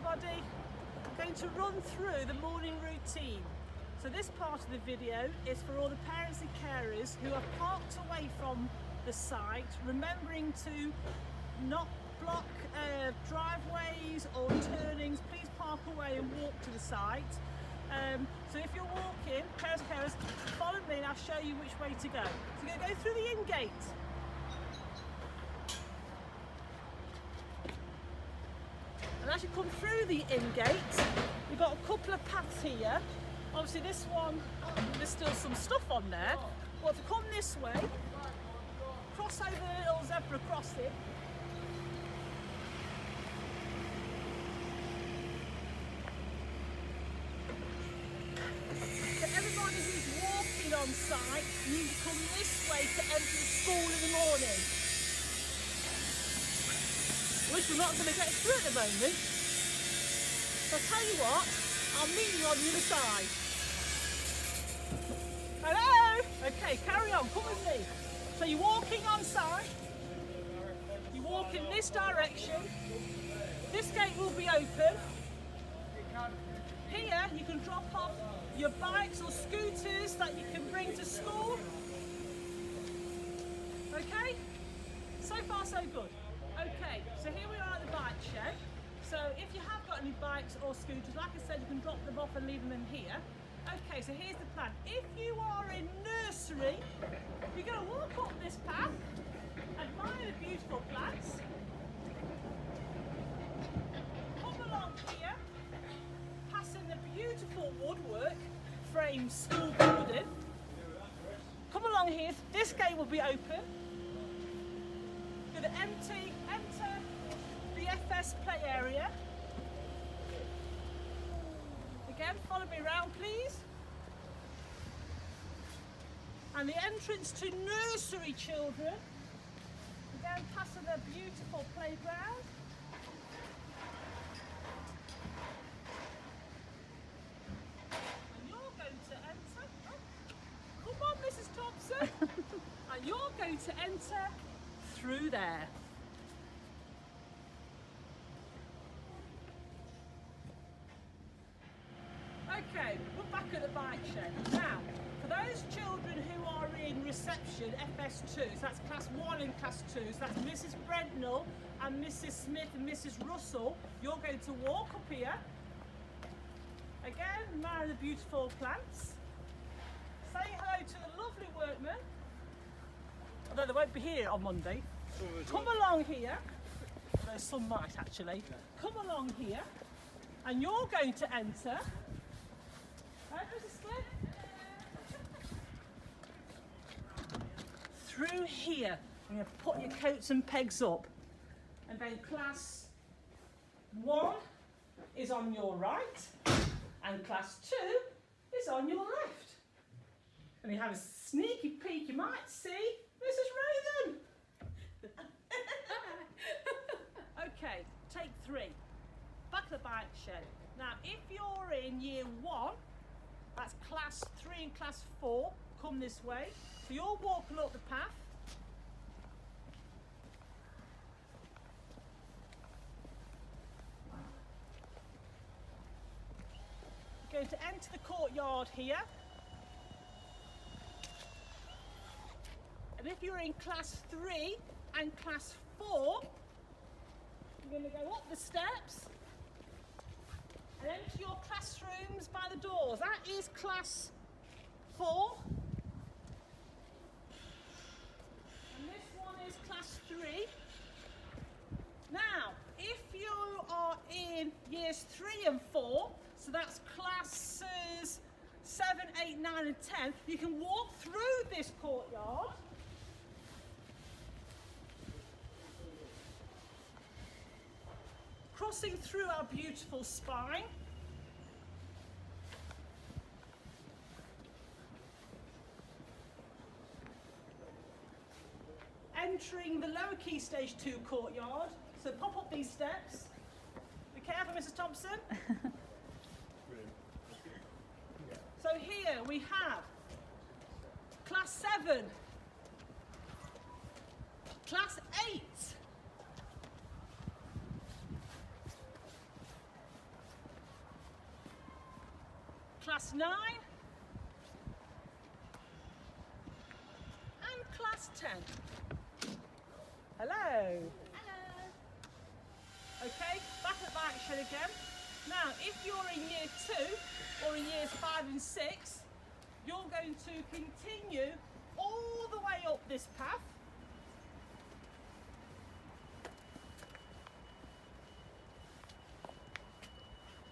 everybody. I'm going to run through the morning routine. So this part of the video is for all the parents and carers who have parked away from the site, remembering to not block driveways or turnings. Please park away and walk to the site. So if you're walking, parents and carers, follow me and I'll show you which way to go. So we're going to go through the in-gate. And as you come through the in-gate, you've got a couple of paths here. Obviously this one, there's still some stuff on there. But if you come this way, cross over the little zebra crossing. So everybody who's walking on site, you need to come this way to enter the school in the morning. Which we're not going to get through at the moment. So I'll tell you what, I'll meet you on the other side. Hello? Okay, carry on, come with me. So you're walking on site, you walk in this direction, this gate will be open. Here you can drop off your bikes or scooters that you can bring to school. Okay? So far so good. Okay, so here we are at the bike shed. So if you have got any bikes or scooters, like I said, you can drop them off and leave them in here. Okay, so here's the plan. If you are in nursery, you're going to walk up this path, admire the beautiful plants, come along here, passing the beautiful woodwork framed school building. Come along here, this gate will be open. You're going to enter the FS play area. Again, follow me around, please. And the entrance to nursery children. Again, passing their beautiful playground. And you're going to enter. Oh, come on, Mrs. Thompson. And you're going to enter through there. Okay, we're back at the bike shed. Now, for those children who are in reception, FS2, so that's class 1 and class 2, so that's Mrs. Brentnell and Mrs. Smith and Mrs. Russell, you're going to walk up here. Again, admire the beautiful plants. Say hello to the lovely workmen. Although they won't be here on Monday. Come along here. Although some might actually. Come along here. And you're going to enter. Through here, you're going to put your coats and pegs up, and then class 1 is on your right, and class 2 is on your left. And you have a sneaky peek, you might see Mrs. Raven. Okay, take 3. Back of the bike shed. Now, if you're in year 1, that's class 3 and class 4, come this way. So you're walking up the path. You're going to enter the courtyard here. And if you're in class 3 and class 4, you're going to go up the steps and enter your classrooms by the doors. That is class 4. And this one is class 3. Now, if you are in years 3 and 4, so that's classes 7, 8, 9 and 10, you can walk through this courtyard. Crossing through our beautiful spine. Entering the lower key stage 2 courtyard. So pop up these steps. Be careful, Mrs. Thompson. So here we have class 7, class 8, Class 9 and Class 10. Hello. Hello. Okay, back at action again. Now, if you're in year 2 or in years 5 and 6, you're going to continue all the way up this path.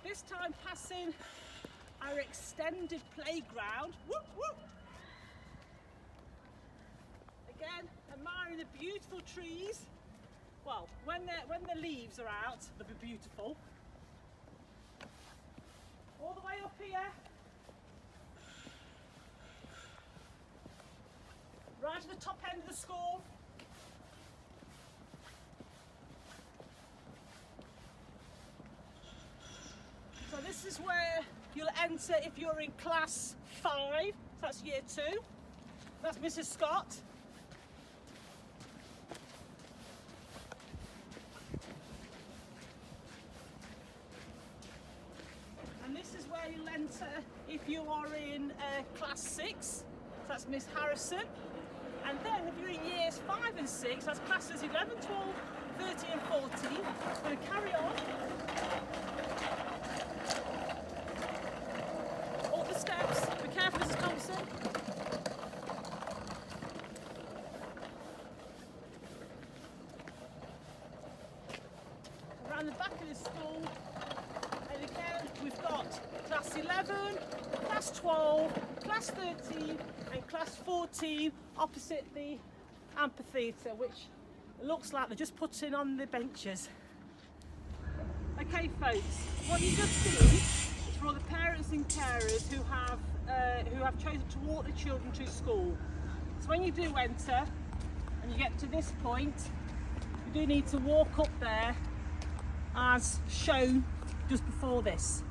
This time passing our extended playground. Whoop, whoop. Again, admiring the beautiful trees. Well, when the leaves are out, they'll be beautiful. All the way up here. Right to the top end of the school. So this is where you'll enter if you're in class 5, so that's year 2. That's Mrs. Scott. And this is where you'll enter if you are in class 6, so that's Miss Harrison. And then if you're in years 5 and 6, that's classes 11, 12, 13 and 14. We're going to carry on. Up the steps. Be careful, Mrs. Thompson. Around the back of the school. And again, we've got class 11, class 12, class 13 and class 14 opposite the amphitheatre, which looks like they're just putting on the benches. Okay folks, what you've just seen is for all the parents and carers who have chosen to walk the children to school. So when you do enter and you get to this point, you do need to walk up there as shown just before this.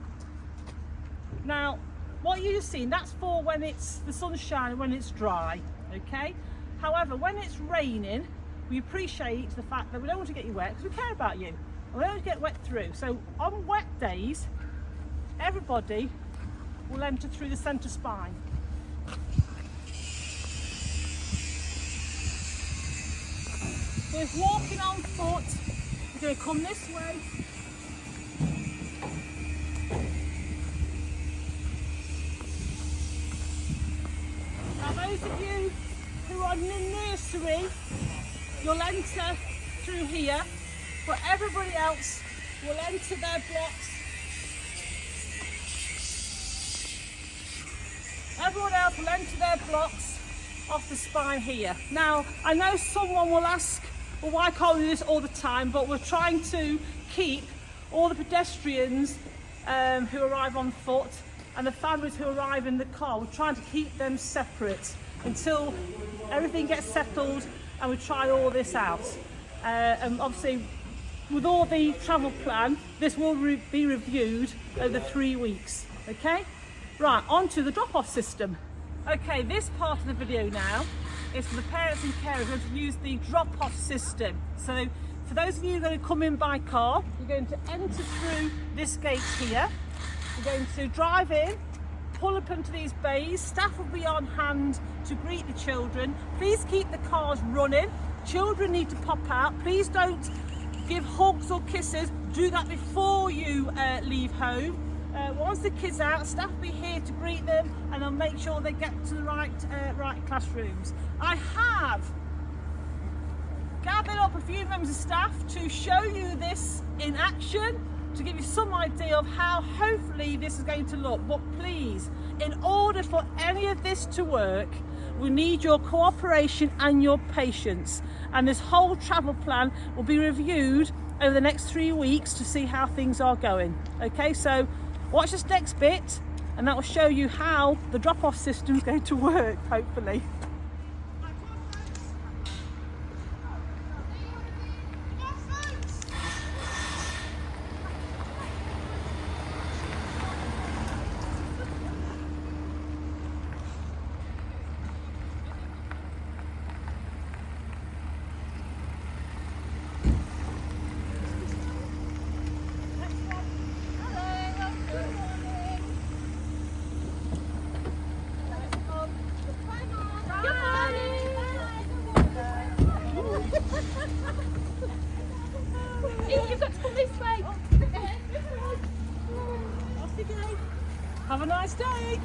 Now, what you've seen, that's for when it's the sun's shining, when it's dry, okay? However, when it's raining, we appreciate the fact that we don't want to get you wet because we care about you. And we don't want to get wet through. So on wet days, everybody will enter through the centre spine. So if walking on foot, you're going to come this way. Now those of you who are in the nursery, you'll enter through here, but everybody else will enter their blocks. Everyone else will enter their blocks off the spine here. Now, I know someone will ask, well, why can't we do this all the time? But we're trying to keep all the pedestrians who arrive on foot and the families who arrive in the car, we're trying to keep them separate until everything gets settled and we try all this out. And obviously, with all the travel plan, this will be reviewed over 3 weeks, okay? Right, on to the drop-off system. Okay, this part of the video now is for the parents and carers who are going to use the drop-off system. So, for those of you who are going to come in by car, you're going to enter through this gate here. You're going to drive in, pull up into these bays. Staff will be on hand to greet the children. Please keep the cars running. Children need to pop out. Please don't give hugs or kisses. Do that before you leave home. Once the kids are out, staff will be here to greet them and I'll make sure they get to the right classrooms. I have gathered up a few members of staff to show you this in action, to give you some idea of how hopefully this is going to look. But please, in order for any of this to work, we need your cooperation and your patience. And this whole travel plan will be reviewed over the next 3 weeks to see how things are going. Okay, so watch this next bit and that will show you how the drop-off system is going to work, hopefully. You've got to come this way. Off you go. Have a nice day.